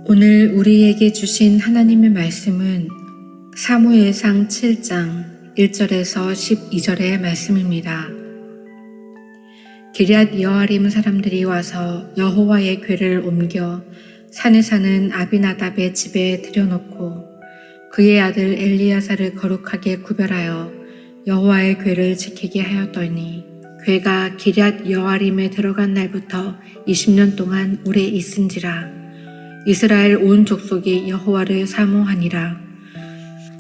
오늘 우리에게 주신 하나님의 말씀은 사무엘상 7장 1절에서 12절의 말씀입니다. 기럇 여아림 사람들이 와서 여호와의 궤를 옮겨 산에 사는 아비나답의 집에 들여놓고 그의 아들 엘리야사를 거룩하게 구별하여 여호와의 궤를 지키게 하였더니 궤가 기럇 여아림에 들어간 날부터 20년 동안 오래 있은지라. 이스라엘 온 족속이 여호와를 사모하니라.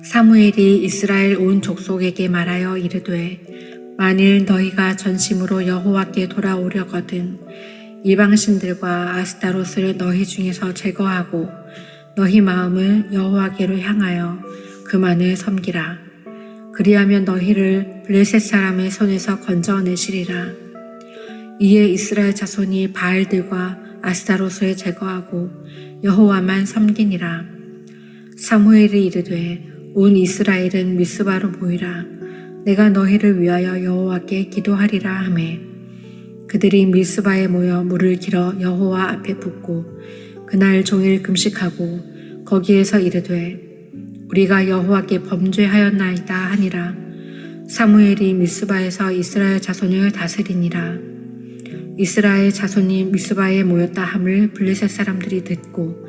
사무엘이 이스라엘 온 족속에게 말하여 이르되 만일 너희가 전심으로 여호와께 돌아오려거든 이방신들과 아스타롯을 너희 중에서 제거하고 너희 마음을 여호와께로 향하여 그만을 섬기라. 그리하면 너희를 블레셋 사람의 손에서 건져내시리라. 이에 이스라엘 자손이 바알들과 아스타롯을 제거하고 여호와만 섬기니라. 사무엘이 이르되 온 이스라엘은 미스바로 모이라. 내가 너희를 위하여 여호와께 기도하리라 하매 그들이 미스바에 모여 물을 길어 여호와 앞에 붓고 그날 종일 금식하고 거기에서 이르되 우리가 여호와께 범죄하였나이다 하니라. 사무엘이 미스바에서 이스라엘 자손을 다스리니라. 이스라엘 자손이 미스바에 모였다 함을 블레셋 사람들이 듣고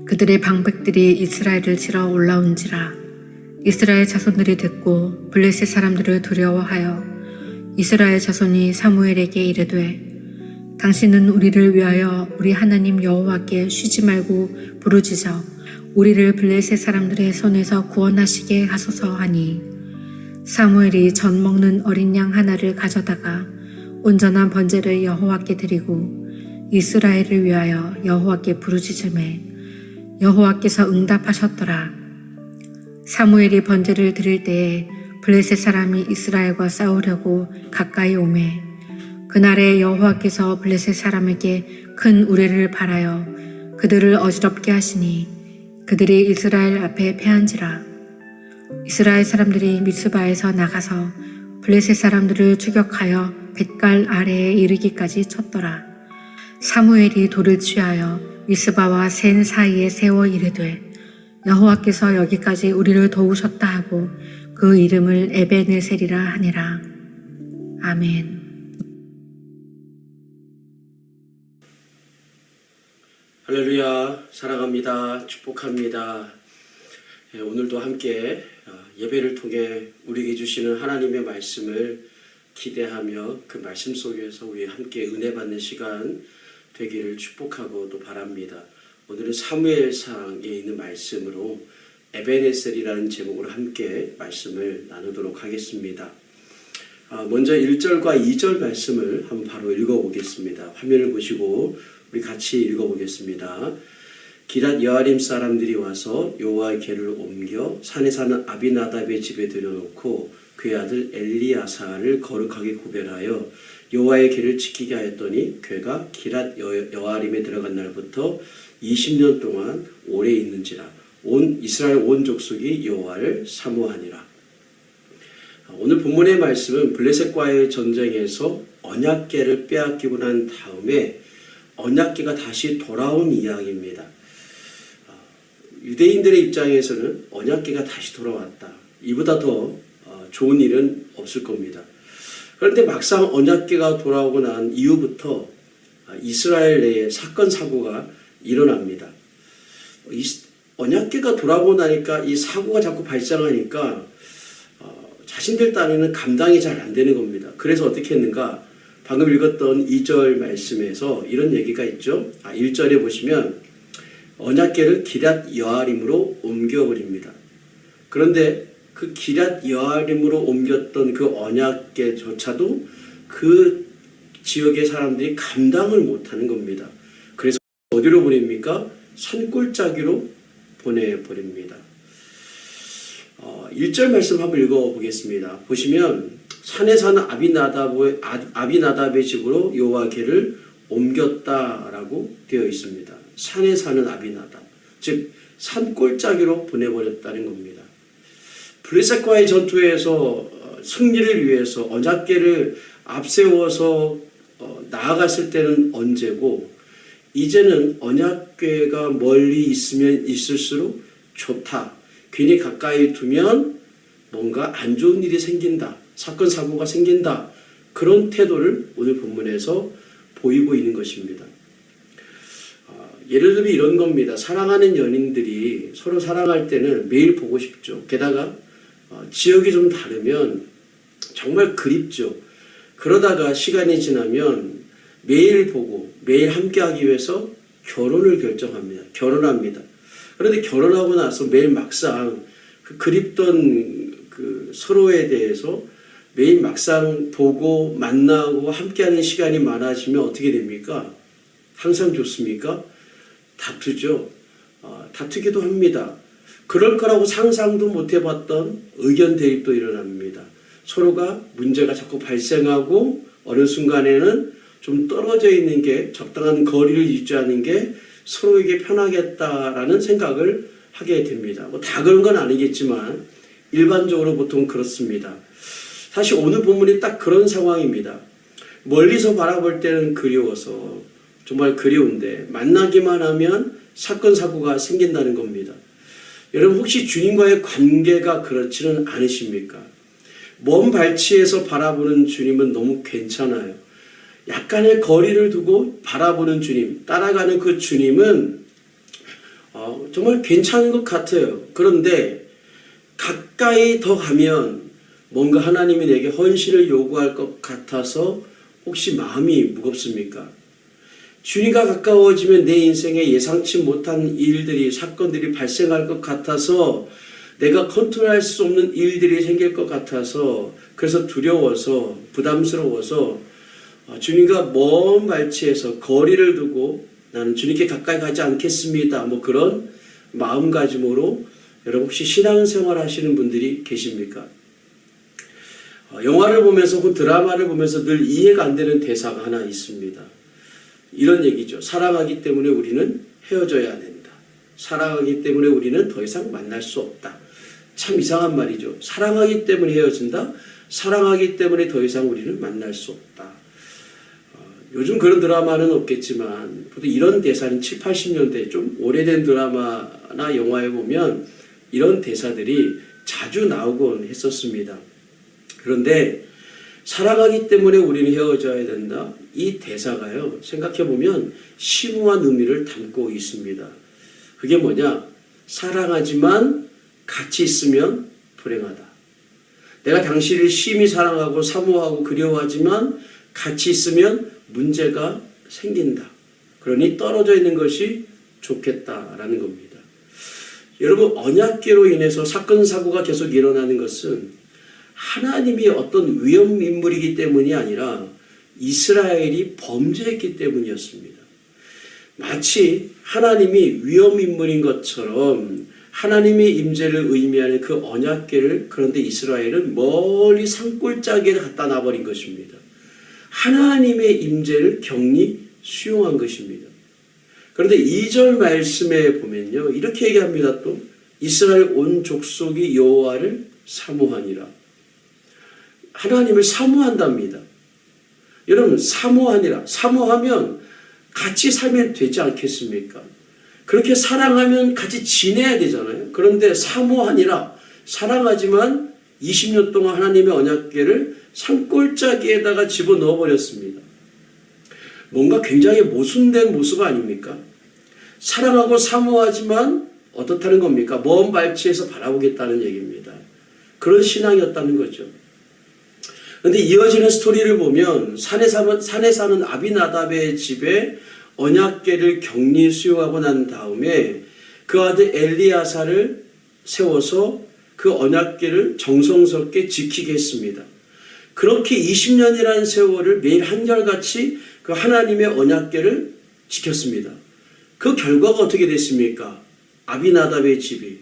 그들의 방백들이 이스라엘을 치러 올라온지라. 이스라엘 자손들이 듣고 블레셋 사람들을 두려워하여 이스라엘 자손이 사무엘에게 이르되 당신은 우리를 위하여 우리 하나님 여호와께 쉬지 말고 부르짖어 우리를 블레셋 사람들의 손에서 구원하시게 하소서 하니 사무엘이 전 먹는 어린 양 하나를 가져다가 온전한 번제를 여호와께 드리고 이스라엘을 위하여 여호와께 부르짖으매 여호와께서 응답하셨더라. 사무엘이 번제를 드릴 때에 블레셋 사람이 이스라엘과 싸우려고 가까이 오매 그날에 여호와께서 블레셋 사람에게 큰 우레를 발하여 그들을 어지럽게 하시니 그들이 이스라엘 앞에 패한지라. 이스라엘 사람들이 미스바에서 나가서 블레셋 사람들을 추격하여 뱃갈 아래에 이르기까지 쳤더라. 사무엘이 돌을 취하여 미스바와 센 사이에 세워 이르되 여호와께서 여기까지 우리를 도우셨다 하고 그 이름을 에베네셀이라 하니라. 아멘. 할렐루야, 사랑합니다. 축복합니다. 오늘도 함께 예배를 통해 우리에게 주시는 하나님의 말씀을 기대하며 그 말씀 속에서 우리 함께 은혜 받는 시간 되기를 축복하고 또 바랍니다. 오늘은 사무엘상에 있는 말씀으로 에베네셀이라는 제목으로 함께 말씀을 나누도록 하겠습니다. 먼저 1절과 2절 말씀을 한번 바로 읽어보겠습니다. 화면을 보시고 우리 같이 읽어보겠습니다. 기럇 여아림 사람들이 와서 여호와의 궤를 옮겨 산에 사는 아비나답의 집에 들여놓고 그의 아들 엘리야사를 거룩하게 구별하여 여호와의 궤를 지키게 하였더니 궤가 기럇 여아림에 들어간 날부터 20년 동안 오래 있는지라. 이스라엘 온 족속이 여호와를 사모하니라. 오늘 본문의 말씀은 블레셋과의 전쟁에서 언약궤를 빼앗기고 난 다음에 언약궤가 다시 돌아온 이야기입니다. 유대인들의 입장에서는 언약궤가 다시 돌아왔다. 이보다 더 좋은 일은 없을 겁니다. 그런데 막상 언약궤가 돌아오고 난 이후부터 이스라엘 내에 사건 사고가 일어납니다. 언약궤가 돌아오고 나니까 이 사고가 자꾸 발생하니까 자신들 딴에는 감당이 잘 안 되는 겁니다. 그래서 어떻게 했는가? 방금 읽었던 2절 말씀에서 이런 얘기가 있죠. 1절에 보시면 언약궤를 기럇 여아림으로 옮겨버립니다. 그런데 그 기럇 여아림으로 옮겼던 그 언약궤조차도 그 지역의 사람들이 감당을 못하는 겁니다. 그래서 어디로 보냅니까? 산골짜기로 보내버립니다. 1절 말씀 한번 읽어보겠습니다. 보시면 산에 사는 아비나답의 집으로 여호와 궤를 옮겼다라고 되어 있습니다. 산에 사는 아비나답, 즉 산골짜기로 보내버렸다는 겁니다. 블레셋과의 전투에서 승리를 위해서 언약궤를 앞세워서 나아갔을 때는 언제고 이제는 언약궤가 멀리 있으면 있을수록 좋다. 괜히 가까이 두면 뭔가 안 좋은 일이 생긴다. 사건 사고가 생긴다. 그런 태도를 오늘 본문에서 보이고 있는 것입니다. 예를 들면 이런 겁니다. 사랑하는 연인들이 서로 사랑할 때는 매일 보고 싶죠. 게다가 지역이 좀 다르면 정말 그립죠. 그러다가 시간이 지나면 매일 보고 매일 함께하기 위해서 결혼을 결정합니다. 결혼합니다. 그런데 결혼하고 나서 매일 막상 그 그립던 그 서로에 대해서 매일 막상 보고 만나고 함께하는 시간이 많아지면 어떻게 됩니까? 항상 좋습니까? 다투죠. 다투기도 합니다. 그럴 거라고 상상도 못 해봤던 의견 대립도 일어납니다. 서로가 문제가 자꾸 발생하고 어느 순간에는 좀 떨어져 있는 게 적당한 거리를 유지하는 게 서로에게 편하겠다라는 생각을 하게 됩니다. 뭐 다 그런 건 아니겠지만 일반적으로 보통 그렇습니다. 사실 오늘 본문이 딱 그런 상황입니다. 멀리서 바라볼 때는 그리워서 정말 그리운데 만나기만 하면 사건 사고가 생긴다는 겁니다. 여러분 혹시 주님과의 관계가 그렇지는 않으십니까? 먼 발치에서 바라보는 주님은 너무 괜찮아요. 약간의 거리를 두고 바라보는 주님, 따라가는 그 주님은 정말 괜찮은 것 같아요. 그런데 가까이 더 가면 뭔가 하나님이 내게 헌신을 요구할 것 같아서 혹시 마음이 무겁습니까? 주님과 가까워지면 내 인생에 예상치 못한 일들이, 사건들이 발생할 것 같아서 내가 컨트롤할 수 없는 일들이 생길 것 같아서 그래서 두려워서 부담스러워서 주님과 먼 발치에서 거리를 두고 나는 주님께 가까이 가지 않겠습니다. 뭐 그런 마음가짐으로 여러분 혹시 신앙생활 하시는 분들이 계십니까? 영화를 보면서 혹은 드라마를 보면서 늘 이해가 안 되는 대사가 하나 있습니다. 이런 얘기죠. 사랑하기 때문에 우리는 헤어져야 된다. 사랑하기 때문에 우리는 더 이상 만날 수 없다. 참 이상한 말이죠. 사랑하기 때문에 헤어진다. 사랑하기 때문에 더 이상 우리는 만날 수 없다. 요즘 그런 드라마는 없겠지만 보통 이런 대사는 7, 80년대 좀 오래된 드라마나 영화에 보면 이런 대사들이 자주 나오곤 했었습니다. 그런데 사랑하기 때문에 우리는 헤어져야 된다. 이 대사가요. 생각해보면 심오한 의미를 담고 있습니다. 그게 뭐냐? 사랑하지만 같이 있으면 불행하다. 내가 당신을 심히 사랑하고 사모하고 그리워하지만 같이 있으면 문제가 생긴다. 그러니 떨어져 있는 것이 좋겠다라는 겁니다. 여러분 언약궤로 인해서 사건 사고가 계속 일어나는 것은 하나님이 어떤 위험 인물이기 때문이 아니라 이스라엘이 범죄했기 때문이었습니다. 마치 하나님이 위험 인물인 것처럼 하나님의 임재를 의미하는 그 언약궤를 그런데 이스라엘은 멀리 산골짜기에 갖다 놔버린 것입니다. 하나님의 임재를 격리 수용한 것입니다. 그런데 2절 말씀에 보면요. 이렇게 얘기합니다. 또 이스라엘 온 족속이 여호와를 사모하니라. 하나님을 사모한답니다. 여러분 사모하니라. 사모하면 같이 살면 되지 않겠습니까? 그렇게 사랑하면 같이 지내야 되잖아요. 그런데 사모하니라. 사랑하지만 20년 동안 하나님의 언약궤를 산골짜기에다가 집어넣어 버렸습니다. 뭔가 굉장히 모순된 모습 아닙니까? 사랑하고 사모하지만 어떻다는 겁니까? 먼 발치에서 바라보겠다는 얘기입니다. 그런 신앙이었다는 거죠. 그런데 이어지는 스토리를 보면 산에 사는 아비나답의 집에 언약궤를 격리 수용하고 난 다음에 그 아들 엘리야사를 세워서 그 언약궤를 정성스럽게 지키게 했습니다. 그렇게 20년이라는 세월을 매일 한결같이 그 하나님의 언약궤를 지켰습니다. 그 결과가 어떻게 됐습니까? 아비나답의 집이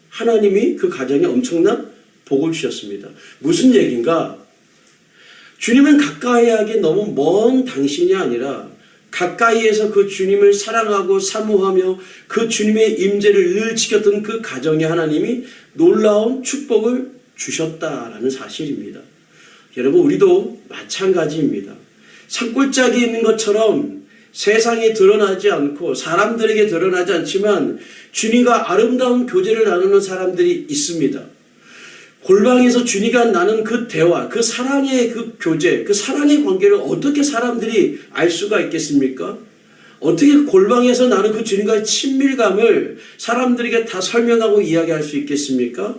하나님이 그 가정에 엄청난 복을 주셨습니다. 무슨 얘기인가? 주님은 가까이 하기 너무 먼 당신이 아니라 가까이에서 그 주님을 사랑하고 사모하며 그 주님의 임재를 늘 지켰던 그 가정에 하나님이 놀라운 축복을 주셨다라는 사실입니다. 여러분 우리도 마찬가지입니다. 산골짜기에 있는 것처럼 세상에 드러나지 않고 사람들에게 드러나지 않지만 주님과 아름다운 교제를 나누는 사람들이 있습니다. 골방에서 주님과 나눈 그 대화, 그 사랑의 그 교제, 그 사랑의 관계를 어떻게 사람들이 알 수가 있겠습니까? 어떻게 골방에서 나눈 그 주님과의 친밀감을 사람들에게 다 설명하고 이야기할 수 있겠습니까?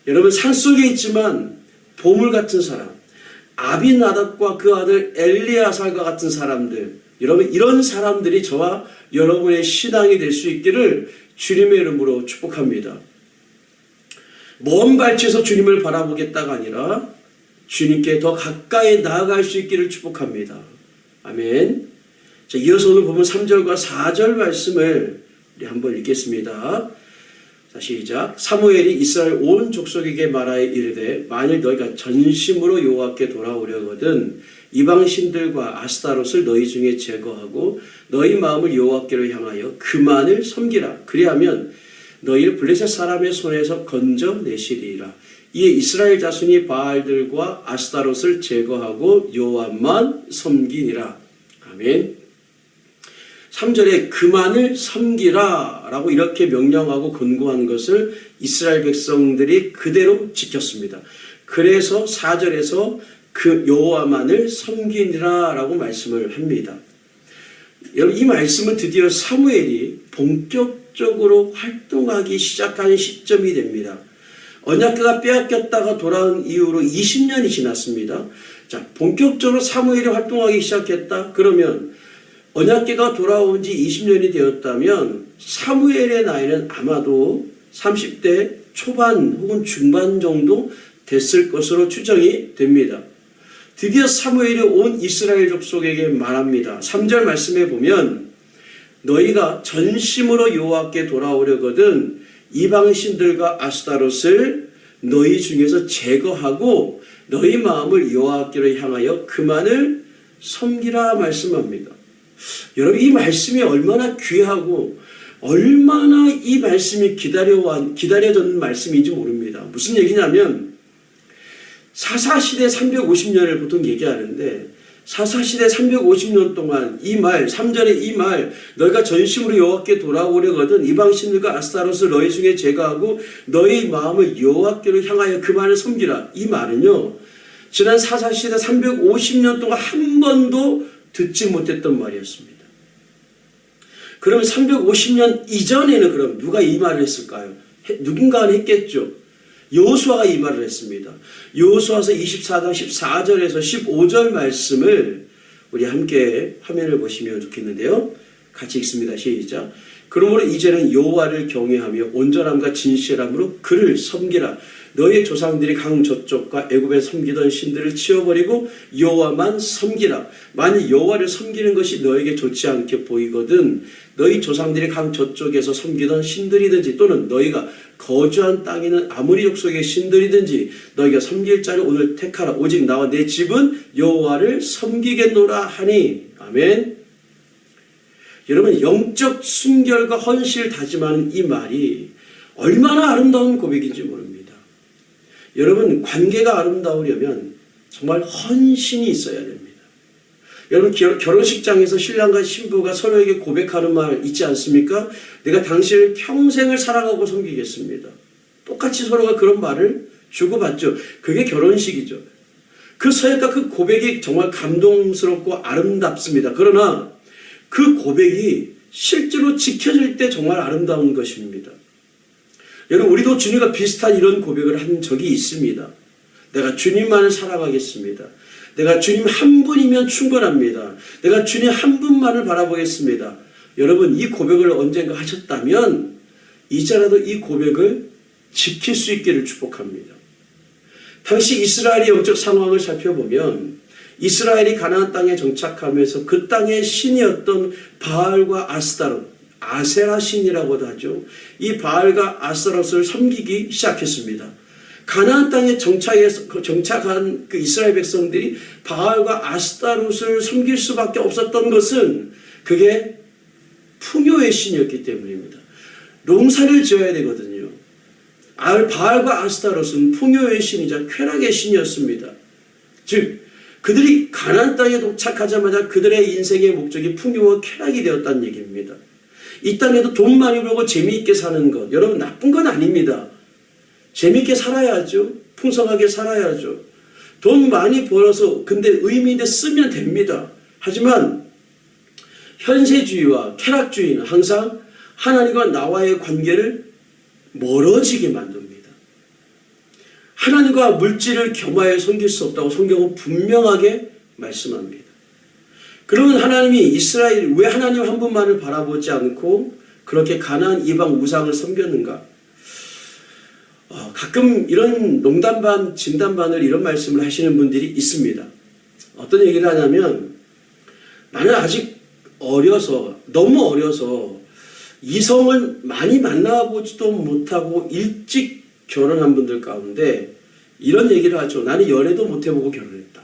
여러분, 산속에 있지만 보물 같은 사람, 아비나답과 그 아들 엘리야살과 같은 사람들, 여러분, 이런 사람들이 저와 여러분의 신앙이 될 수 있기를 주님의 이름으로 축복합니다. 먼 발치에서 주님을 바라보겠다가 아니라 주님께 더 가까이 나아갈 수 있기를 축복합니다. 아멘. 자, 이어서 오늘 보면 3절과 4절 말씀을 우리 한번 읽겠습니다. 자, 시작. 사무엘이 이스라엘 온 족속에게 말하여 이르되 만일 너희가 전심으로 여호와께 돌아오려거든 이방 신들과 아스타롯을 너희 중에 제거하고 너희 마음을 여호와께로 향하여 그만을 섬기라. 그리하면 너희를 블레셋 사람의 손에서 건져내시리라. 이에 이스라엘 자손이 바알들과 아스타롯을 제거하고 여호와만 섬기니라. 아멘. 3절에 그만을 섬기라 라고 이렇게 명령하고 권고한 것을 이스라엘 백성들이 그대로 지켰습니다. 그래서 4절에서 그 여호와만을 섬기니라 라고 말씀을 합니다. 여러분, 이 말씀은 드디어 사무엘이 본격적으로 활동하기 시작한 시점이 됩니다. 언약궤가 빼앗겼다가 돌아온 이후로 20년이 지났습니다. 자, 본격적으로 사무엘이 활동하기 시작했다? 그러면 언약궤가 돌아온 지 20년이 되었다면 사무엘의 나이는 아마도 30대 초반 혹은 중반 정도 됐을 것으로 추정이 됩니다. 드디어 사무엘이 온 이스라엘 족속에게 말합니다. 3절 말씀에 보면 너희가 전심으로 여호와께 돌아오려거든 이방신들과 아스타롯을 너희 중에서 제거하고 너희 마음을 여호와께로 향하여 그만을 섬기라 말씀합니다. 여러분, 이 말씀이 얼마나 귀하고 얼마나 이 말씀이 기다려졌는 말씀인지 모릅니다. 무슨 얘기냐면 사사시대 350년을 보통 얘기하는데 사사시대 350년 동안 이 말, 3절의 이 말, 너희가 전심으로 여호와께 돌아오려거든 이방신들과 아스타롯을 너희 중에 제거하고 너희 마음을 여호와께로 향하여 그만을 섬기라. 이 말은요, 지난 사사시대 350년 동안 한 번도 듣지 못했던 말이었습니다. 그러면 350년 이전에는 그럼 누가 이 말을 했을까요? 누군가는 했겠죠. 여호수아가 이 말을 했습니다. 여호수아서 24장 14절에서 15절 말씀을 우리 함께 화면을 보시면 좋겠는데요. 같이 읽습니다. 시작. 그러므로 이제는 여호와를 경외하며 온전함과 진실함으로 그를 섬기라. 너희의 조상들이 강 저쪽과 애굽에 섬기던 신들을 치워버리고 여호와만 섬기라. 만일 여호와를 섬기는 것이 너에게 좋지 않게 보이거든 너희 조상들이 강 저쪽에서 섬기던 신들이든지 또는 너희가 거주한 땅에 있는 아모리 족속의 신들이든지 너희가 섬길 자를 오늘 택하라. 오직 나와 내 집은 여호와를 섬기겠노라 하니. 아멘. 여러분, 영적 순결과 헌신을 다짐하는 이 말이 얼마나 아름다운 고백인지 모릅니다. 여러분, 관계가 아름다우려면 정말 헌신이 있어야 됩니다. 여러분, 결혼식장에서 신랑과 신부가 서로에게 고백하는 말 있지 않습니까? 내가 당신을 평생을 사랑하고 섬기겠습니다. 똑같이 서로가 그런 말을 주고받죠. 그게 결혼식이죠. 그 서약과 그 고백이 정말 감동스럽고 아름답습니다. 그러나 그 고백이 실제로 지켜질 때 정말 아름다운 것입니다. 여러분, 우리도 주님과 비슷한 이런 고백을 한 적이 있습니다. 내가 주님만을 사랑하겠습니다. 내가 주님 한 분이면 충분합니다. 내가 주님 한 분만을 바라보겠습니다. 여러분, 이 고백을 언젠가 하셨다면 이제라도 이 고백을 지킬 수 있기를 축복합니다. 당시 이스라엘의 영적 상황을 살펴보면 이스라엘이 가나안 땅에 정착하면서 그 땅의 신이었던 바알과 아스타롯, 아세라 신이라고도 하죠. 이 바알과 아스타롯을 섬기기 시작했습니다. 가나안 땅에 정착한 그 이스라엘 백성들이 바알과 아스타롯을 섬길 수밖에 없었던 것은 그게 풍요의 신이었기 때문입니다. 농사를 지어야 되거든요. 바알과 아스타롯은 풍요의 신이자 쾌락의 신이었습니다. 즉 그들이 가나안 땅에 도착하자마자 그들의 인생의 목적이 풍요와 쾌락이 되었다는 얘기입니다. 이 땅에도 돈 많이 벌고 재미있게 사는 것, 여러분 나쁜 건 아닙니다. 재미있게 살아야죠. 풍성하게 살아야죠. 돈 많이 벌어서 근데 의미 있게 쓰면 됩니다. 하지만 현세주의와 쾌락주의는 항상 하나님과 나와의 관계를 멀어지게 만듭니다. 하나님과 물질을 겸하여 섬길 수 없다고 성경은 분명하게 말씀합니다. 그러면 하나님이 이스라엘 왜 하나님 한 분만을 바라보지 않고 그렇게 가나안 이방 우상을 섬겼는가? 가끔 이런 농담 반 진담 반을 이런 말씀을 하시는 분들이 있습니다. 어떤 얘기를 하냐면 나는 아직 어려서 너무 어려서 이성을 많이 만나보지도 못하고 일찍 결혼한 분들 가운데 이런 얘기를 하죠. 나는 연애도 못 해보고 결혼했다.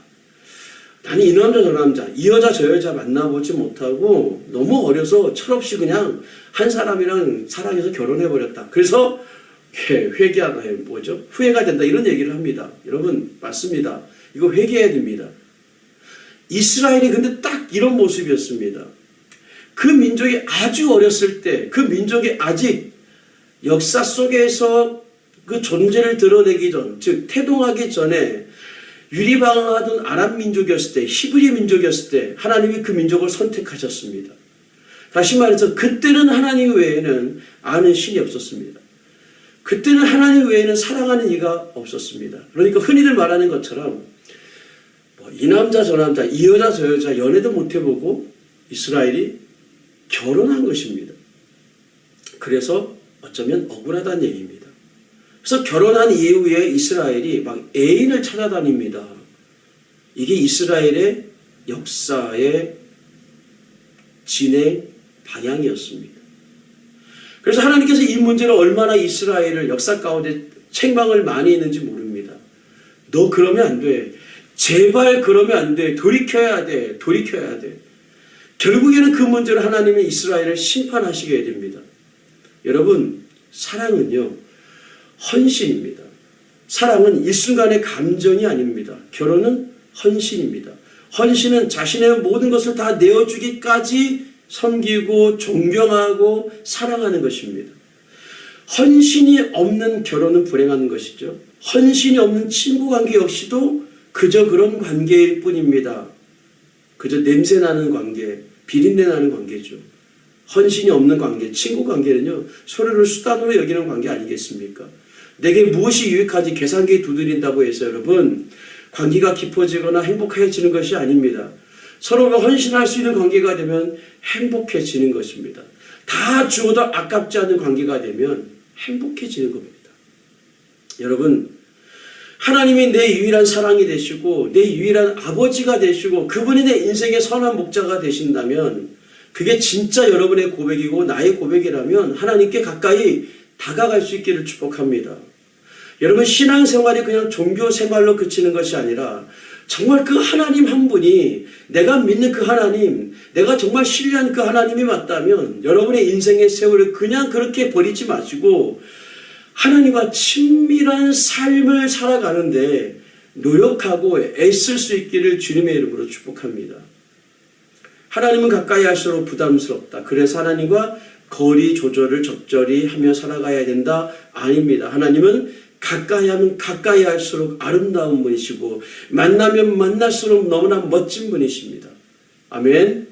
나는 이 남자 저 남자 이 여자 저 여자 만나보지 못하고 너무 어려서 철없이 그냥 한 사람이랑 사랑해서 결혼해버렸다. 그래서 후회가 된다 이런 얘기를 합니다. 여러분 맞습니다. 이거 회개해야 됩니다. 이스라엘이 근데 딱 이런 모습이었습니다. 그 민족이 아주 어렸을 때 그 민족이 아직 역사 속에서 그 존재를 드러내기 전, 즉 태동하기 전에 유리방황하던 아람 민족이었을 때, 히브리 민족이었을 때 하나님이 그 민족을 선택하셨습니다. 다시 말해서 그때는 하나님 외에는 아는 신이 없었습니다. 그때는 하나님 외에는 사랑하는 이가 없었습니다. 그러니까 흔히들 말하는 것처럼 이 남자 저 남자 이 여자 저 여자 연애도 못 해보고 이스라엘이 결혼한 것입니다. 그래서 어쩌면 억울하다는 얘기입니다. 그래서 결혼한 이후에 이스라엘이 막 애인을 찾아다닙니다. 이게 이스라엘의 역사의 진행 방향이었습니다. 그래서 하나님께서 이 문제를 얼마나 이스라엘을 역사 가운데 책망을 많이 했는지 모릅니다. 너 그러면 안 돼. 제발 그러면 안 돼. 돌이켜야 돼. 돌이켜야 돼. 결국에는 그 문제로 하나님은 이스라엘을 심판하시게 됩니다. 여러분 사랑은요 헌신입니다. 사랑은 일순간의 감정이 아닙니다. 결혼은 헌신입니다. 헌신은 자신의 모든 것을 다 내어주기까지 섬기고 존경하고 사랑하는 것입니다. 헌신이 없는 결혼은 불행한 것이죠. 헌신이 없는 친구관계 역시도 그저 그런 관계일 뿐입니다. 그저 냄새나는 관계, 비린내 나는 관계죠. 헌신이 없는 관계, 친구관계는요 서로를 수단으로 여기는 관계 아니겠습니까? 내게 무엇이 유익한지 계산기에 두드린다고 해서 여러분 관계가 깊어지거나 행복해지는 것이 아닙니다. 서로가 헌신할 수 있는 관계가 되면 행복해지는 것입니다. 다 주어도 아깝지 않은 관계가 되면 행복해지는 겁니다. 여러분 하나님이 내 유일한 사랑이 되시고 내 유일한 아버지가 되시고 그분이 내 인생의 선한 목자가 되신다면 그게 진짜 여러분의 고백이고 나의 고백이라면 하나님께 가까이 다가갈 수 있기를 축복합니다. 여러분 신앙생활이 그냥 종교생활로 그치는 것이 아니라 정말 그 하나님 한 분이 내가 믿는 그 하나님, 내가 정말 신뢰한 그 하나님이 맞다면 여러분의 인생의 세월을 그냥 그렇게 버리지 마시고 하나님과 친밀한 삶을 살아가는데 노력하고 애쓸 수 있기를 주님의 이름으로 축복합니다. 하나님은 가까이 할수록 부담스럽다. 그래서 하나님과 거리 조절을 적절히 하며 살아가야 된다. 아닙니다. 하나님은 가까이 하면 가까이 할수록 아름다운 분이시고 만나면 만날수록 너무나 멋진 분이십니다. 아멘.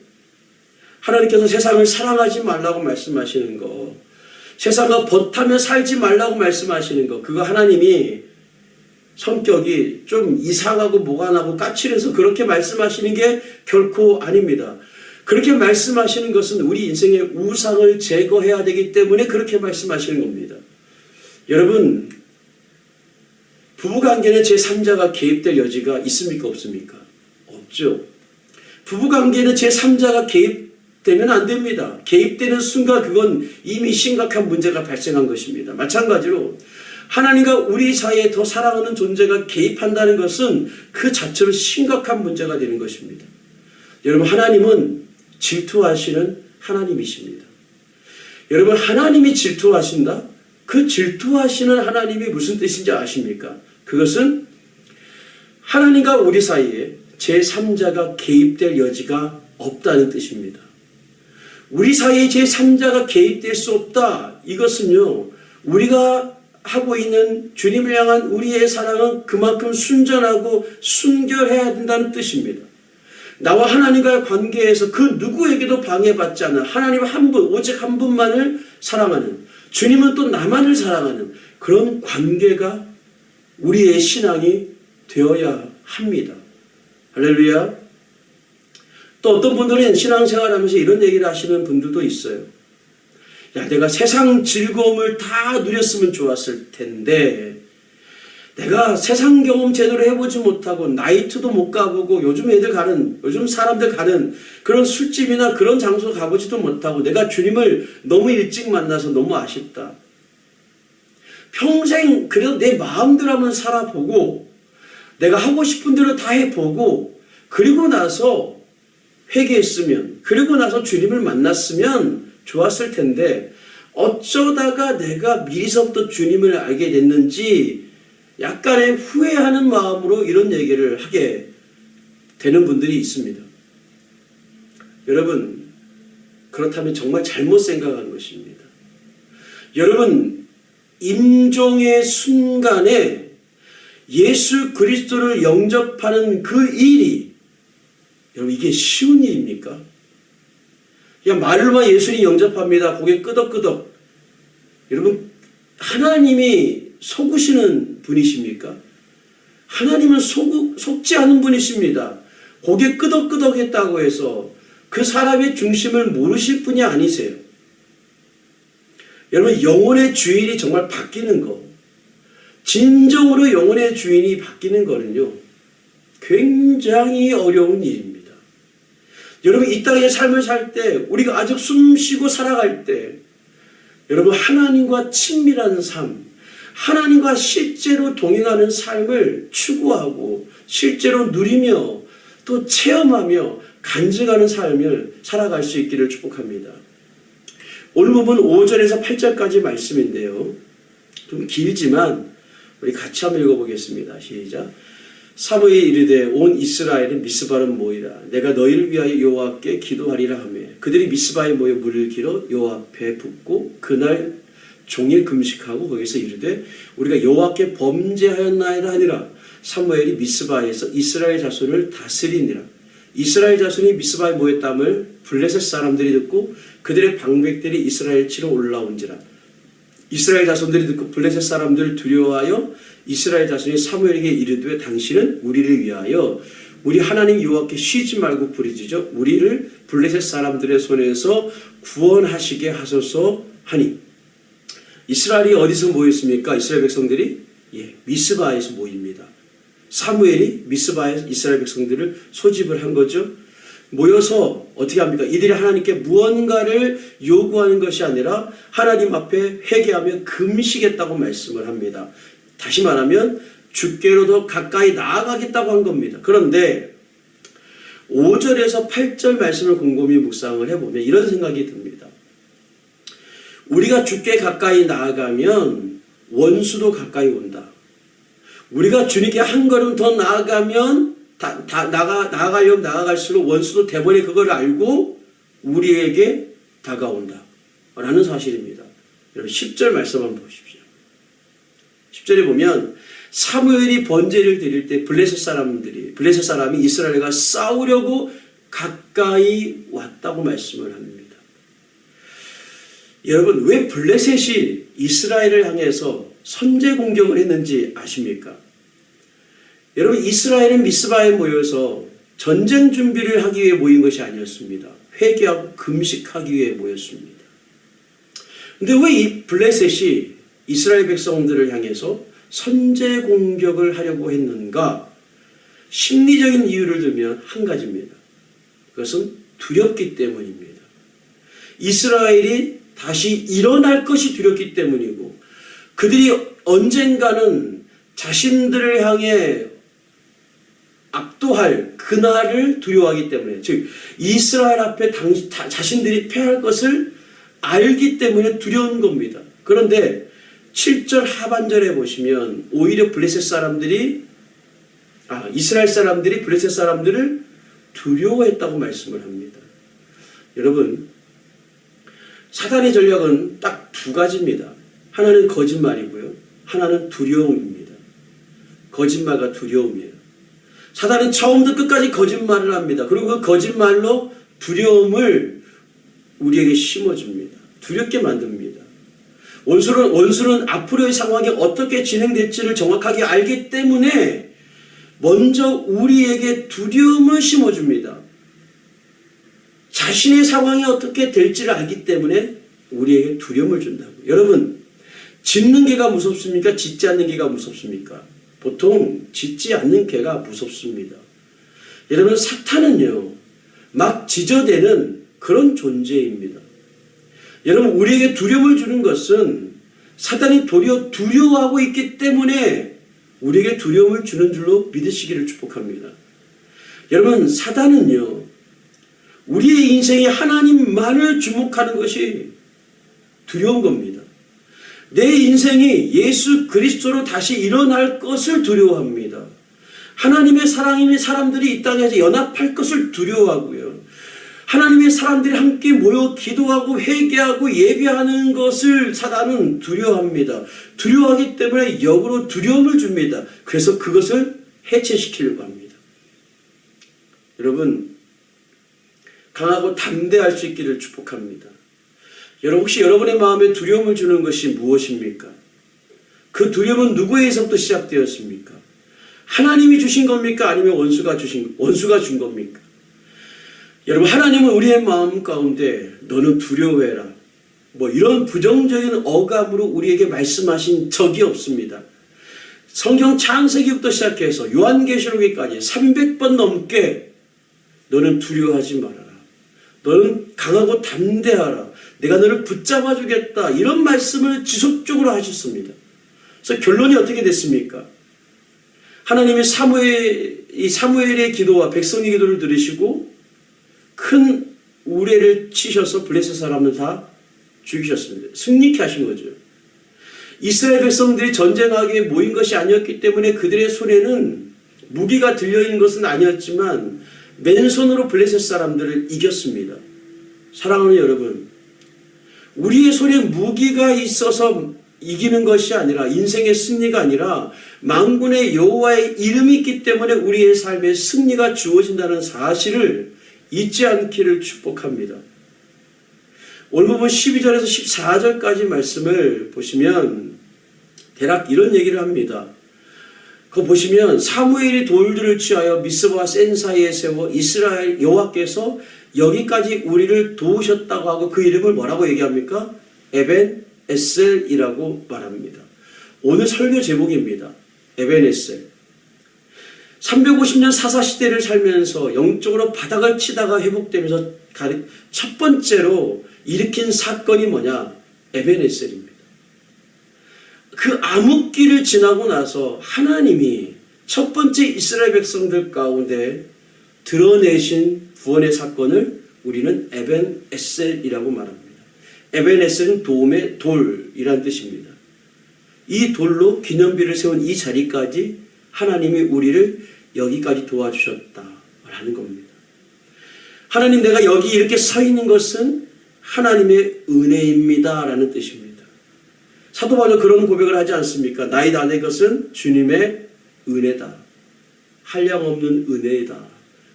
하나님께서 세상을 사랑하지 말라고 말씀하시는 거, 세상과 벗하며 살지 말라고 말씀하시는 거, 그거 하나님이 성격이 좀 이상하고 모간하고 까칠해서 그렇게 말씀하시는 게 결코 아닙니다. 그렇게 말씀하시는 것은 우리 인생의 우상을 제거해야 되기 때문에 그렇게 말씀하시는 겁니다. 여러분 부부관계는 제3자가 개입될 여지가 있습니까 없습니까? 없죠. 부부관계는 제3자가 개입되면 안 됩니다. 개입되는 순간 그건 이미 심각한 문제가 발생한 것입니다. 마찬가지로 하나님과 우리 사이에 더 사랑하는 존재가 개입한다는 것은 그 자체로 심각한 문제가 되는 것입니다. 여러분 하나님은 질투하시는 하나님이십니다. 여러분 하나님이 질투하신다? 그 질투하시는 하나님이 무슨 뜻인지 아십니까? 그것은 하나님과 우리 사이에 제3자가 개입될 여지가 없다는 뜻입니다. 우리 사이에 제3자가 개입될 수 없다. 이것은요, 우리가 하고 있는 주님을 향한 우리의 사랑은 그만큼 순전하고 순결해야 된다는 뜻입니다. 나와 하나님과의 관계에서 그 누구에게도 방해받지 않는 하나님 한 분, 오직 한 분만을 사랑하는, 주님은 또 나만을 사랑하는 그런 관계가 우리의 신앙이 되어야 합니다. 할렐루야. 또 어떤 분들은 신앙생활하면서 이런 얘기를 하시는 분들도 있어요. 야, 내가 세상 즐거움을 다 누렸으면 좋았을 텐데 내가 세상 경험 제대로 해보지 못하고 나이트도 못 가보고 요즘 사람들 가는 그런 술집이나 그런 장소 가보지도 못하고 내가 주님을 너무 일찍 만나서 너무 아쉽다. 평생 그래도 내 마음대로 한번 살아보고 내가 하고 싶은 대로 다 해보고 그리고 나서 회개했으면, 그리고 나서 주님을 만났으면 좋았을 텐데 어쩌다가 내가 미리서부터 주님을 알게 됐는지 약간의 후회하는 마음으로 이런 얘기를 하게 되는 분들이 있습니다. 여러분, 그렇다면 정말 잘못 생각한 것입니다. 여러분, 임종의 순간에 예수 그리스도를 영접하는 그 일이, 여러분, 이게 쉬운 일입니까? 그냥 말로만 예수님 영접합니다. 고개 끄덕끄덕. 여러분, 하나님이 속으시는 분이십니까? 하나님은 속지 않은 분이십니다. 고개 끄덕끄덕 했다고 해서 그 사람의 중심을 모르실 분이 아니세요. 여러분, 영혼의 주인이 정말 바뀌는 거, 진정으로 영혼의 주인이 바뀌는 거는요, 굉장히 어려운 일입니다. 여러분, 이 땅의 삶을 살 때, 우리가 아직 숨쉬고 살아갈 때, 여러분, 하나님과 친밀한 삶, 하나님과 실제로 동행하는 삶을 추구하고 실제로 누리며 또 체험하며 간증하는 삶을 살아갈 수 있기를 축복합니다. 오늘 부분 5절에서 8절까지 말씀인데요. 좀 길지만 우리 같이 한번 읽어보겠습니다. 시작. 사무엘이 이르되 온 이스라엘은 미스바로 모이라. 내가 너희를 위하여 여호와께 기도하리라 하며 그들이 미스바에 모여 물을 길어 여호와 앞에 붓고 그날 종일 금식하고 거기서 이르되 우리가 여호와께 범죄하였나이다 하니라. 사무엘이 미스바에서 이스라엘 자손을 다스리니라. 이스라엘 자손이 미스바에 모였담을 블레셋 사람들이 듣고 그들의 방백들이 이스라엘 치러 올라온지라. 이스라엘 자손들이 듣고 블레셋 사람들을 두려워하여 이스라엘 자손이 사무엘에게 이르되 당신은 우리를 위하여 우리 하나님 여호와께 쉬지 말고 부르짖어 우리를 블레셋 사람들의 손에서 구원하시게 하소서 하니. 이스라엘이 어디서 모였습니까? 이스라엘 백성들이 미스바에서 모입니다. 사무엘이 미스바에 이스라엘 백성들을 소집을 한 거죠. 모여서 어떻게 합니까? 이들이 하나님께 무언가를 요구하는 것이 아니라 하나님 앞에 회개하며 금식했다고 말씀을 합니다. 다시 말하면 주께로 더 가까이 나아가겠다고 한 겁니다. 그런데 5절에서 8절 말씀을 곰곰이 묵상을 해보면 이런 생각이 듭니다. 우리가 주께 가까이 나아가면 원수도 가까이 온다. 우리가 주님께 한 걸음 더 나아가면 나아가려면 나아갈수록 원수도 대번에 그걸 알고 우리에게 다가온다. 라는 사실입니다. 여러분 10절 말씀 한번 보십시오. 10절에 보면 사무엘이 번제를 드릴 때 블레셋 사람이 이스라엘과 싸우려고 가까이 왔다고 말씀을 합니다. 여러분, 왜 블레셋이 이스라엘을 향해서 선제 공격을 했는지 아십니까? 여러분, 이스라엘은 미스바에 모여서 전쟁 준비를 하기 위해 모인 것이 아니었습니다. 회개하고 금식하기 위해 모였습니다. 근데 왜 이 블레셋이 이스라엘 백성들을 향해서 선제 공격을 하려고 했는가? 심리적인 이유를 들면 한 가지입니다. 그것은 두렵기 때문입니다. 이스라엘이 다시 일어날 것이 두렵기 때문이고 그들이 언젠가는 자신들을 향해 압도할 그날을 두려워하기 때문에, 즉 이스라엘 앞에 자신들이 패할 것을 알기 때문에 두려운 겁니다. 그런데 7절 하반절에 보시면 오히려 블레셋 사람들이 이스라엘 사람들이 블레셋 사람들을 두려워했다고 말씀을 합니다. 여러분, 사단의 전략은 딱 두 가지입니다. 하나는 거짓말이고요. 하나는 두려움입니다. 거짓말과 두려움이에요. 사단은 처음부터 끝까지 거짓말을 합니다. 그리고 그 거짓말로 두려움을 우리에게 심어줍니다. 두렵게 만듭니다. 원수는 앞으로의 상황이 어떻게 진행될지를 정확하게 알기 때문에 먼저 우리에게 두려움을 심어줍니다. 자신의 상황이 어떻게 될지를 알기 때문에 우리에게 두려움을 준다고. 여러분, 짓는 개가 무섭습니까? 짓지 않는 개가 무섭습니까? 보통 짓지 않는 개가 무섭습니다. 여러분, 사탄은요, 막 지저대는 그런 존재입니다. 여러분, 우리에게 두려움을 주는 것은 사탄이 도리어 두려워하고 있기 때문에 우리에게 두려움을 주는 줄로 믿으시기를 축복합니다. 여러분, 사탄은요, 우리의 인생에 하나님만을 주목하는 것이 두려운 겁니다. 내 인생이 예수 그리스도로 다시 일어날 것을 두려워합니다. 하나님의 사람들이 이 땅에서 연합할 것을 두려워하고요. 하나님의 사람들이 함께 모여 기도하고 회개하고 예배하는 것을 사단은 두려워합니다. 두려워하기 때문에 역으로 두려움을 줍니다. 그래서 그것을 해체시키려고 합니다. 여러분, 강하고 담대할 수 있기를 축복합니다. 여러분, 혹시 여러분의 마음에 두려움을 주는 것이 무엇입니까? 그 두려움은 누구에게서부터 시작되었습니까? 하나님이 주신 겁니까? 아니면 원수가 준 겁니까? 여러분, 하나님은 우리의 마음 가운데 너는 두려워해라, 이런 부정적인 어감으로 우리에게 말씀하신 적이 없습니다. 성경 창세기부터 시작해서 요한계시록에까지 300번 넘게 너는 두려워하지 말아라. 너는 강하고 담대하라. 내가 너를 붙잡아 주겠다. 이런 말씀을 지속적으로 하셨습니다. 그래서 결론이 어떻게 됐습니까? 하나님이 사무엘의 기도와 백성의 기도를 들으시고 큰 우레를 치셔서 블레셋 사람을 다 죽이셨습니다. 승리케 하신 거죠. 이스라엘 백성들이 전쟁하기에 모인 것이 아니었기 때문에 그들의 손에는 무기가 들려있는 것은 아니었지만 맨손으로 블레셋 사람들을 이겼습니다. 사랑하는 여러분, 우리의 손에 무기가 있어서 이기는 것이 아니라, 인생의 승리가 아니라 만군의 여호와의 이름이 있기 때문에 우리의 삶에 승리가 주어진다는 사실을 잊지 않기를 축복합니다. 오늘 보면 12절에서 14절까지 말씀을 보시면 대략 이런 얘기를 합니다. 그거 보시면 사무엘이 돌들을 취하여 미스바와 센 사이에 세워 이스라엘 여호와께서 여기까지 우리를 도우셨다고 하고 그 이름을 뭐라고 얘기합니까? 에벤 에셀이라고 말합니다. 오늘 설교 제목입니다. 에벤 에셀. 350년 사사시대를 살면서 영적으로 바닥을 치다가 회복되면서 첫 번째로 일으킨 사건이 뭐냐? 에벤 에셀입니다. 그 암흑기를 지나고 나서 하나님이 첫 번째 이스라엘 백성들 가운데 드러내신 구원의 사건을 우리는 에벤 에셀이라고 말합니다. 에벤 에셀은 도움의 돌이라는 뜻입니다. 이 돌로 기념비를 세운 이 자리까지 하나님이 우리를 여기까지 도와주셨다라는 겁니다. 하나님, 내가 여기 이렇게 서 있는 것은 하나님의 은혜입니다 라는 뜻입니다. 사도 바울은 그런 고백을 하지 않습니까? 나의 안의 것은 주님의 은혜다. 한량없는 은혜이다.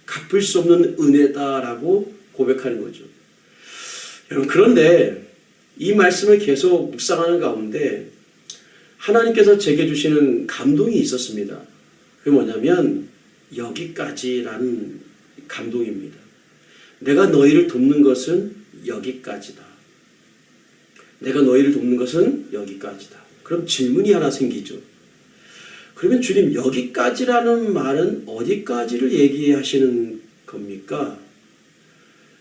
갚을 수 없는 은혜다라고 고백하는 거죠. 여러분, 그런데 이 말씀을 계속 묵상하는 가운데 하나님께서 제게 주시는 감동이 있었습니다. 그게 뭐냐면 여기까지라는 감동입니다. 내가 너희를 돕는 것은 여기까지다. 내가 너희를 돕는 것은 여기까지다. 그럼 질문이 하나 생기죠. 그러면 주님, 여기까지라는 말은 어디까지를 얘기하시는 겁니까?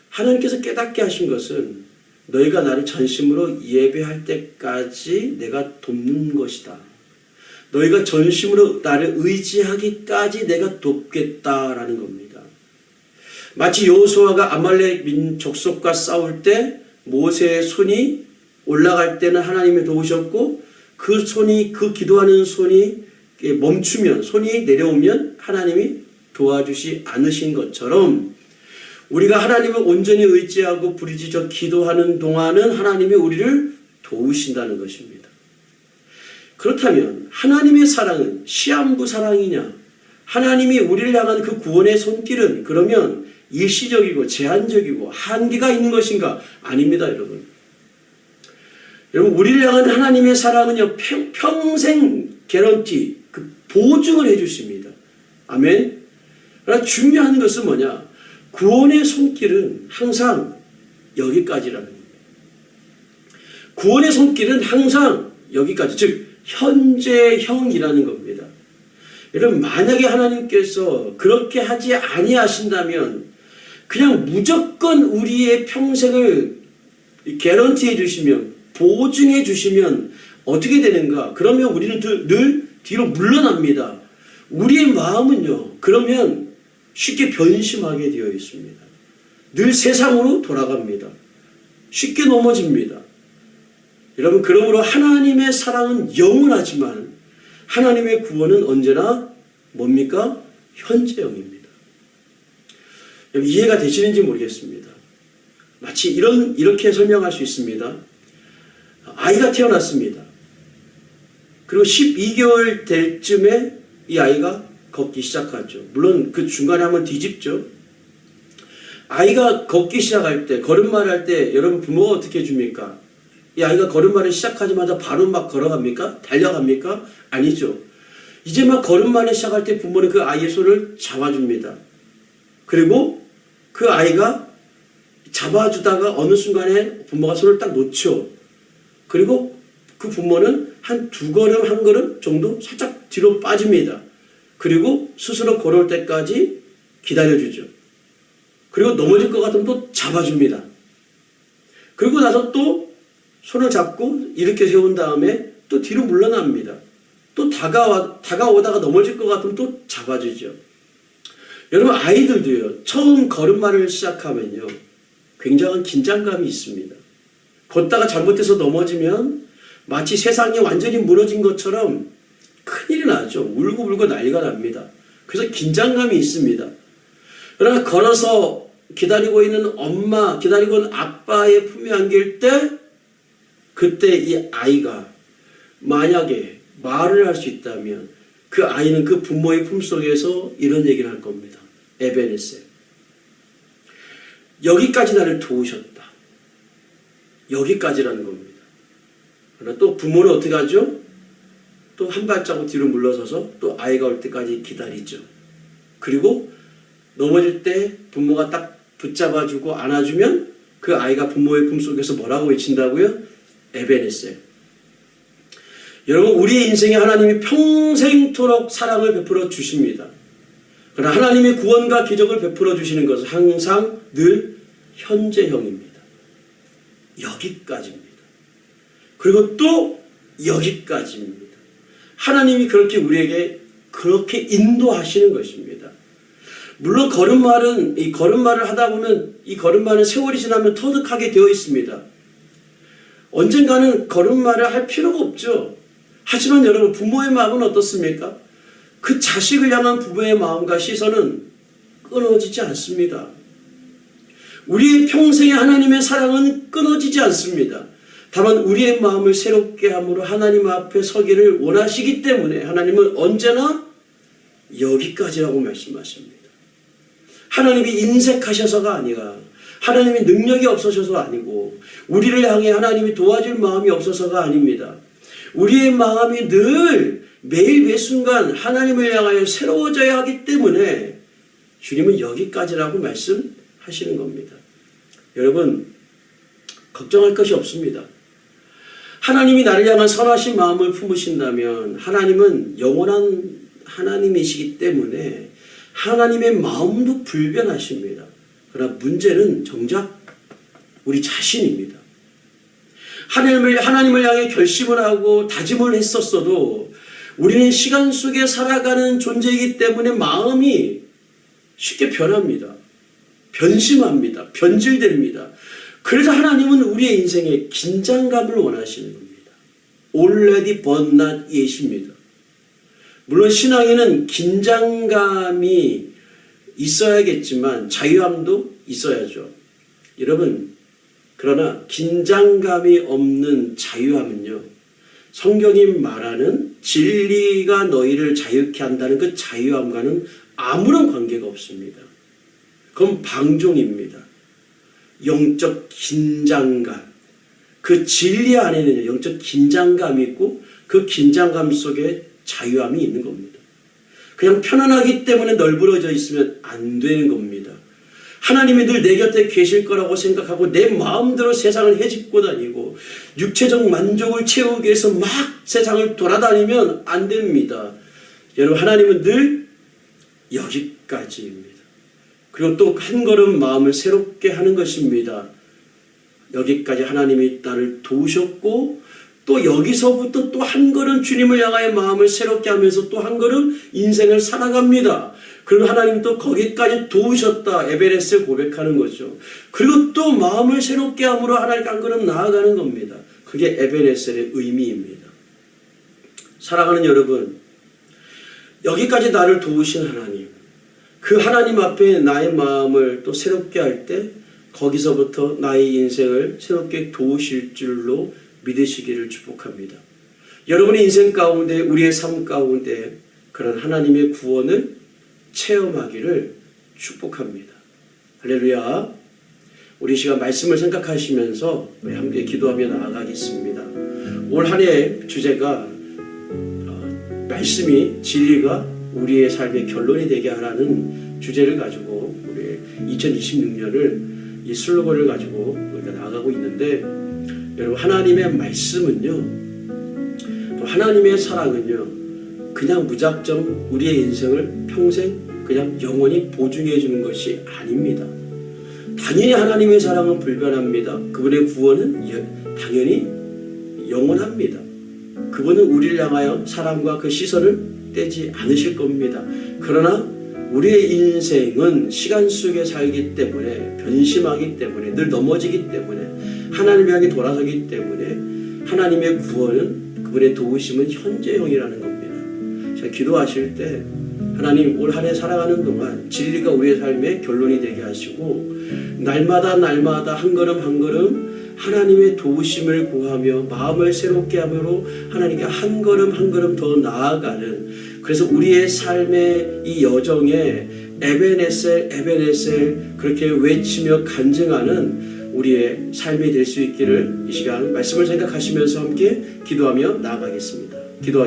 하나님께서 깨닫게 하신 것은 너희가 나를 전심으로 예배할 때까지 내가 돕는 것이다. 너희가 전심으로 나를 의지하기까지 내가 돕겠다라는 겁니다. 마치 여호수아가 아말렉 민족속과 싸울 때 모세의 손이 올라갈 때는 하나님이 도우셨고 그 기도하는 손이 멈추면, 손이 내려오면 하나님이 도와주시 않으신 것처럼 우리가 하나님을 온전히 의지하고 부르짖어 기도하는 동안은 하나님이 우리를 도우신다는 것입니다. 그렇다면 하나님의 사랑은 시한부 사랑이냐? 하나님이 우리를 향한 그 구원의 손길은 그러면 일시적이고 제한적이고 한계가 있는 것인가? 아닙니다, 여러분. 여러분, 우리를 향한 하나님의 사랑은요, 평생 개런티, 그 보증을 해주십니다. 아멘. 그러나 중요한 것은 뭐냐? 구원의 손길은 항상 여기까지라는 겁니다. 구원의 손길은 항상 여기까지, 즉 현재형이라는 겁니다. 여러분, 만약에 하나님께서 그렇게 하지 아니하신다면 그냥 무조건 우리의 평생을 개런티해 주시면, 보증해 주시면 어떻게 되는가? 그러면 우리는 늘 뒤로 물러납니다. 우리의 마음은요, 그러면 쉽게 변심하게 되어 있습니다. 늘 세상으로 돌아갑니다. 쉽게 넘어집니다. 여러분, 그러므로 하나님의 사랑은 영원하지만 하나님의 구원은 언제나 뭡니까? 현재형입니다. 여러분, 이해가 되시는지 모르겠습니다. 마치 이렇게 설명할 수 있습니다. 아이가 태어났습니다. 그리고 12개월 될 쯤에 이 아이가 걷기 시작하죠. 물론 그 중간에 한번 뒤집죠. 아이가 걷기 시작할 때, 걸음마를 할 때 여러분 부모가 어떻게 해줍니까? 이 아이가 걸음마를 시작하자마자 바로 막 걸어갑니까? 달려갑니까? 아니죠. 이제 막 걸음마를 시작할 때 부모는 그 아이의 손을 잡아줍니다. 그리고 그 아이가 잡아주다가 어느 순간에 부모가 손을 딱 놓죠. 그리고 그 부모는 한 2걸음, 1걸음 정도 살짝 뒤로 빠집니다. 그리고 스스로 걸어올 때까지 기다려주죠. 그리고 넘어질 것 같으면 또 잡아줍니다. 그리고 나서 또 손을 잡고 이렇게 세운 다음에 또 뒤로 물러납니다. 또 다가오다가 넘어질 것 같으면 또 잡아주죠. 여러분, 아이들도요, 처음 걸음마를 시작하면요, 굉장한 긴장감이 있습니다. 걷다가 잘못해서 넘어지면 마치 세상이 완전히 무너진 것처럼 큰일이 나죠. 울고불고 난리가 납니다. 그래서 긴장감이 있습니다. 그러나 걸어서 기다리고 있는 엄마, 기다리고 있는 아빠의 품에 안길 때, 그때 이 아이가 만약에 말을 할 수 있다면 그 아이는 그 부모의 품속에서 이런 얘기를 할 겁니다. 에베네셀, 여기까지 나를 도우셨다. 여기까지라는 겁니다. 그러나 또 부모는 어떻게 하죠? 또 한 발자국 뒤로 물러서서 또 아이가 올 때까지 기다리죠. 그리고 넘어질 때 부모가 딱 붙잡아주고 안아주면 그 아이가 부모의 품속에서 뭐라고 외친다고요? 에베네셀. 여러분, 우리의 인생에 하나님이 평생토록 사랑을 베풀어 주십니다. 그러나 하나님의 구원과 기적을 베풀어 주시는 것은 항상 늘 현재형입니다. 여기까지입니다. 그리고 또 여기까지입니다. 하나님이 그렇게 우리에게 그렇게 인도하시는 것입니다. 물론 이 걸음마를 하다 보면 이 걸음마는 세월이 지나면 터득하게 되어 있습니다. 언젠가는 걸음마를 할 필요가 없죠. 하지만 여러분, 부모의 마음은 어떻습니까? 그 자식을 향한 부모의 마음과 시선은 끊어지지 않습니다. 우리의 평생의 하나님의 사랑은 끊어지지 않습니다. 다만 우리의 마음을 새롭게 함으로 하나님 앞에 서기를 원하시기 때문에 하나님은 언제나 여기까지라고 말씀하십니다. 하나님이 인색하셔서가 아니라, 하나님이 능력이 없으셔서 아니고, 우리를 향해 하나님이 도와줄 마음이 없어서가 아닙니다. 우리의 마음이 늘 매일 매순간 하나님을 향하여 새로워져야 하기 때문에 주님은 여기까지라고 말씀하시는 겁니다. 여러분, 걱정할 것이 없습니다. 하나님이 나를 향한 선하신 마음을 품으신다면 하나님은 영원한 하나님이시기 때문에 하나님의 마음도 불변하십니다. 그러나 문제는 정작 우리 자신입니다. 하나님을 향해 결심을 하고 다짐을 했었어도 우리는 시간 속에 살아가는 존재이기 때문에 마음이 쉽게 변합니다. 변심합니다. 변질됩니다. 그래서 하나님은 우리의 인생에 긴장감을 원하시는 겁니다. Already but not yet입니다. 물론 신앙에는 긴장감이 있어야겠지만 자유함도 있어야죠. 여러분, 그러나 긴장감이 없는 자유함은요, 성경이 말하는 진리가 너희를 자유케 한다는 그 자유함과는 아무런 관계가 없습니다. 그건 방종입니다. 영적 긴장감, 그 진리 안에는 영적 긴장감이 있고 그 긴장감 속에 자유함이 있는 겁니다. 그냥 편안하기 때문에 널브러져 있으면 안 되는 겁니다. 하나님이 늘 내 곁에 계실 거라고 생각하고 내 마음대로 세상을 헤집고 다니고 육체적 만족을 채우기 위해서 막 세상을 돌아다니면 안 됩니다. 여러분, 하나님은 늘 여기까지입니다. 그리고 또 한 걸음 마음을 새롭게 하는 것입니다. 여기까지 하나님이 나를 도우셨고 또 여기서부터 또 한 걸음 주님을 향하여 마음을 새롭게 하면서 또 한 걸음 인생을 살아갑니다. 그리고 하나님 또 거기까지 도우셨다, 에베레스를 고백하는 거죠. 그리고 또 마음을 새롭게 함으로 하나님께 한 걸음 나아가는 겁니다. 그게 에베레스의 의미입니다. 사랑하는 여러분, 여기까지 나를 도우신 하나님, 그 하나님 앞에 나의 마음을 또 새롭게 할 때 거기서부터 나의 인생을 새롭게 도우실 줄로 믿으시기를 축복합니다. 여러분의 인생 가운데, 우리의 삶 가운데 그런 하나님의 구원을 체험하기를 축복합니다. 할렐루야. 우리 시간 말씀을 생각하시면서 우리 함께 기도하며 나아가겠습니다. 올 한 해 주제가 말씀이 진리가 우리의 삶의 결론이 되게 하라는 주제를 가지고 우리 2026년을 이 슬로건을 가지고 우리가 나아가고 있는데, 여러분, 하나님의 말씀은요, 또 하나님의 사랑은요, 그냥 무작정 우리의 인생을 평생 그냥 영원히 보증해 주는 것이 아닙니다. 당연히 하나님의 사랑은 불변합니다. 그분의 구원은 당연히 영원합니다. 그분은 우리를 향하여 사랑과 그 시선을 떼지 않으실 겁니다. 그러나 우리의 인생은 시간 속에 살기 때문에, 변심하기 때문에, 늘 넘어지기 때문에, 하나님 향해 돌아서기 때문에 하나님의 구원은, 그분의 도우심은 현재형이라는 겁니다. 제가 기도하실 때 하나님, 올 한 해 살아가는 동안 진리가 우리의 삶의 결론이 되게 하시고 날마다 한 걸음 한 걸음 하나님의 도우심을 구하며 마음을 새롭게 함으로 하나님께 한 걸음 더 나아가는, 그래서 우리의 삶의 이 여정에 에베네셀 그렇게 외치며 간증하는 우리의 삶이 될 수 있기를 이 시간 말씀을 생각하시면서 함께 기도하며 나아가겠습니다. 기도하겠습니다.